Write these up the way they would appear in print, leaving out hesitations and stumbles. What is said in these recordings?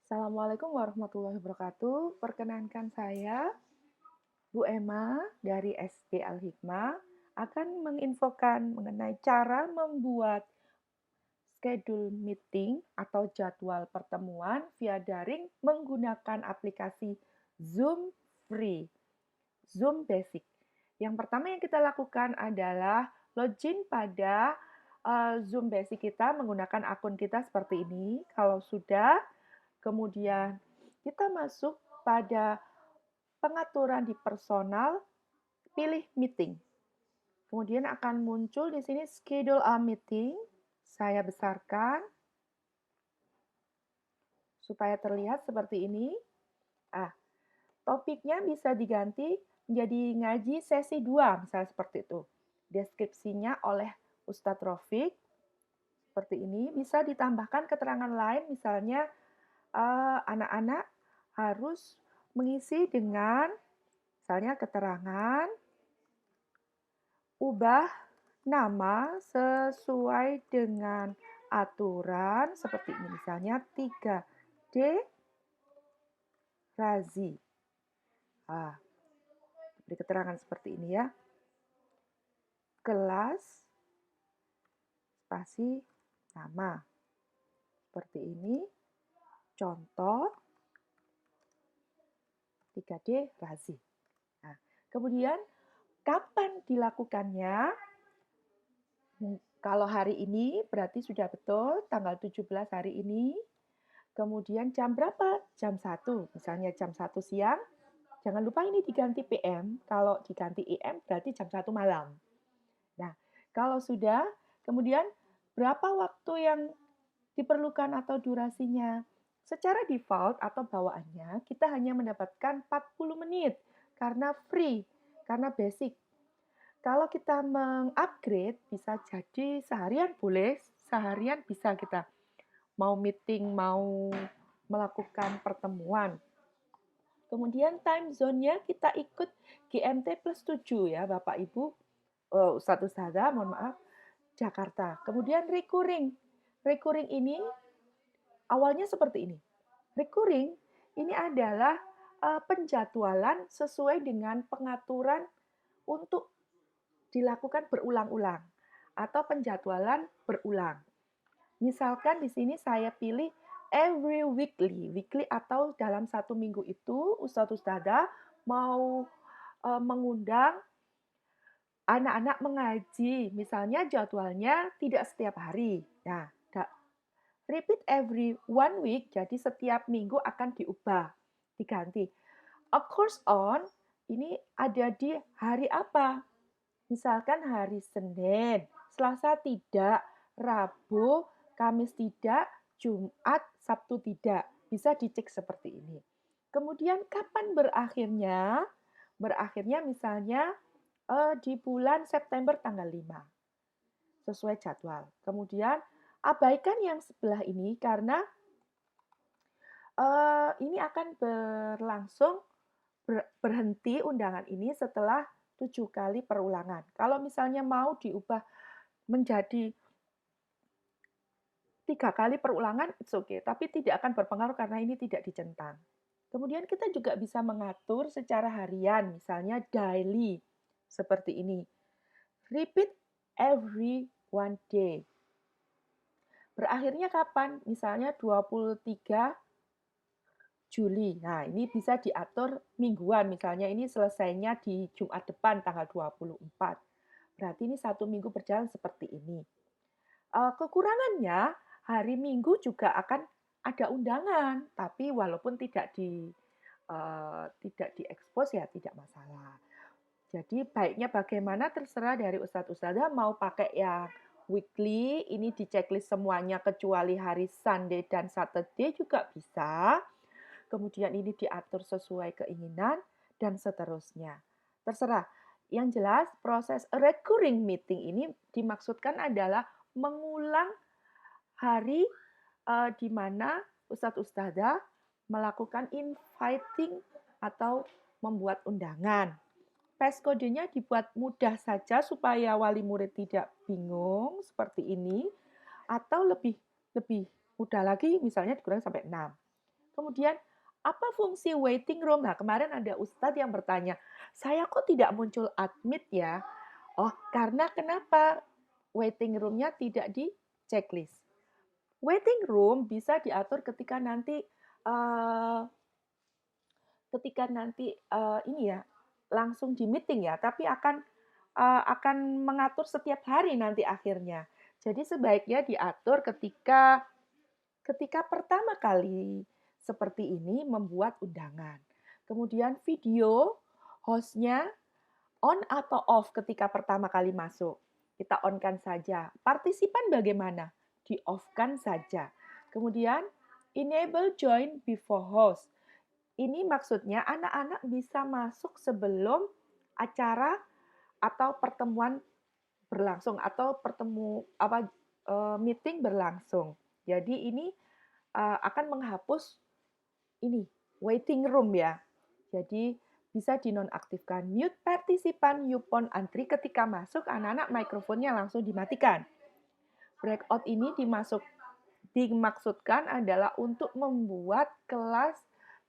Assalamualaikum warahmatullahi wabarakatuh. Perkenankan saya, Bu Emma dari SD Al-Hikmah akan menginfokan mengenai cara membuat schedule meeting atau jadwal pertemuan via daring menggunakan aplikasi Zoom Free, Zoom Basic. Yang pertama yang kita lakukan adalah login pada Zoom Basic kita menggunakan akun kita seperti ini. Kalau sudah, kemudian kita masuk pada pengaturan di personal, pilih meeting. Kemudian akan muncul di sini schedule a meeting. Saya besarkan supaya terlihat seperti ini. Topiknya bisa diganti menjadi ngaji sesi 2, misalnya seperti itu. Deskripsinya oleh Ustadz Rofik seperti ini. Bisa ditambahkan keterangan lain, misalnya anak-anak harus mengisi dengan misalnya keterangan ubah nama sesuai dengan aturan seperti ini, misalnya 3D Razi. Beri keterangan seperti ini ya. Kelas spasi nama. Seperti ini. Contoh 3D Razi. Nah, kemudian kapan dilakukannya? Kalau hari ini berarti sudah betul tanggal 17 hari ini. Kemudian jam berapa? Jam 1. Misalnya jam 1 siang. Jangan lupa ini diganti PM. Kalau diganti EM berarti jam 1 malam. Nah, kalau sudah, kemudian berapa waktu yang diperlukan atau durasinya? Secara default atau bawaannya, kita hanya mendapatkan 40 menit karena free, karena basic. Kalau kita mengupgrade, bisa jadi seharian boleh, seharian bisa kita mau meeting, mau melakukan pertemuan. Kemudian time zone-nya kita ikut GMT plus 7 ya Bapak Ibu, Ustadz Ustazah, mohon maaf, Jakarta. Kemudian recurring. Recurring ini awalnya seperti ini. Recurring ini adalah penjadwalan sesuai dengan pengaturan untuk dilakukan berulang-ulang atau penjadwalan berulang. Misalkan di sini saya pilih every weekly, weekly atau dalam satu minggu itu Ustadz Ustazah mau mengundang anak-anak mengaji, misalnya jadwalnya tidak setiap hari. Nah, repeat every 1 week, jadi setiap minggu akan diubah, diganti. A course on, ini ada di hari apa? Misalkan hari Senin, Selasa tidak, Rabu, Kamis tidak, Jumat, Sabtu tidak. Bisa dicek seperti ini. Kemudian kapan berakhirnya? Berakhirnya misalnya di bulan September tanggal 5. Sesuai jadwal. Kemudian abaikan yang sebelah ini karena ini akan berlangsung berhenti undangan ini setelah 7 kali perulangan. Kalau misalnya mau diubah menjadi 3 kali perulangan, it's okay. Tapi tidak akan berpengaruh karena ini tidak dicentang. Kemudian kita juga bisa mengatur secara harian, misalnya daily, seperti ini. Repeat every 1 day. Berakhirnya kapan? Misalnya 23 Juli. Nah, ini bisa diatur mingguan. Misalnya ini selesainya di Jumat depan tanggal 24. Berarti ini 1 minggu berjalan seperti ini. Kekurangannya, hari Minggu juga akan ada undangan, tapi walaupun tidak diekspos ya tidak masalah. Jadi baiknya bagaimana terserah dari Ustadz Ustazah mau pakai yang weekly, ini di checklist semuanya kecuali hari Sunday dan Saturday juga bisa. Kemudian ini diatur sesuai keinginan, dan seterusnya. Terserah. Yang jelas, proses recurring meeting ini dimaksudkan adalah mengulang hari di mana Ustadz Ustazah melakukan inviting atau membuat undangan. Passcode-nya dibuat mudah saja supaya wali murid tidak bingung seperti ini, atau lebih mudah lagi misalnya dikurangi sampai 6. Kemudian, apa fungsi waiting room? Nah, kemarin ada ustadz yang bertanya, saya kok tidak muncul admit ya? Oh, karena kenapa waiting room-nya tidak di checklist? Waiting room bisa diatur uh, ketika nanti ini ya langsung di meeting ya, tapi akan mengatur setiap hari nanti akhirnya. Jadi sebaiknya diatur ketika pertama kali seperti ini membuat undangan. Kemudian video hostnya on atau off ketika pertama kali masuk. Kita on-kan saja. Partisipan bagaimana? Di-off-kan saja. Kemudian enable join before host. Ini maksudnya anak-anak bisa masuk sebelum acara atau pertemuan berlangsung atau meeting berlangsung. Jadi ini akan menghapus ini waiting room ya. Jadi bisa dinonaktifkan. Mute partisipan Yupon antri ketika masuk anak-anak mikrofonnya langsung dimatikan. Breakout ini dimaksudkan adalah untuk membuat kelas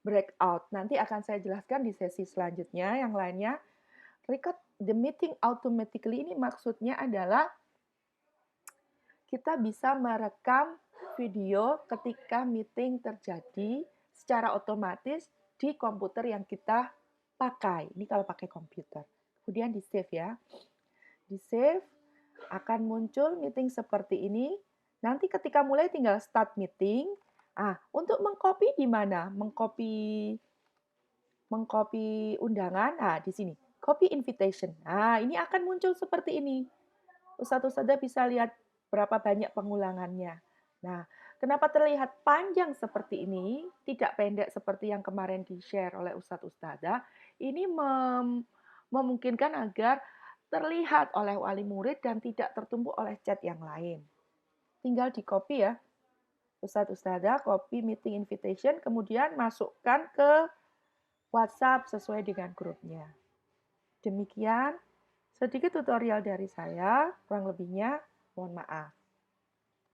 breakout. Nanti akan saya jelaskan di sesi selanjutnya yang lainnya. Record the meeting automatically ini maksudnya adalah kita bisa merekam video ketika meeting terjadi secara otomatis di komputer yang kita pakai. Ini kalau pakai komputer. Kemudian di save ya. Di save akan muncul meeting seperti ini. Nanti ketika mulai tinggal start meeting. Untuk mengcopy di mana? Mengcopy undangan. Di sini. Copy invitation. Ini akan muncul seperti ini. Ustadz-ustadzah bisa lihat berapa banyak pengulangannya. Nah, kenapa terlihat panjang seperti ini, tidak pendek seperti yang kemarin di-share oleh ustadz-ustadzah, ini memungkinkan agar terlihat oleh wali murid dan tidak tertumpuk oleh chat yang lain. Tinggal di-copy ya, ustadz-ustadzah, copy meeting invitation, kemudian masukkan ke WhatsApp sesuai dengan grupnya. Demikian sedikit tutorial dari saya, kurang lebihnya mohon maaf.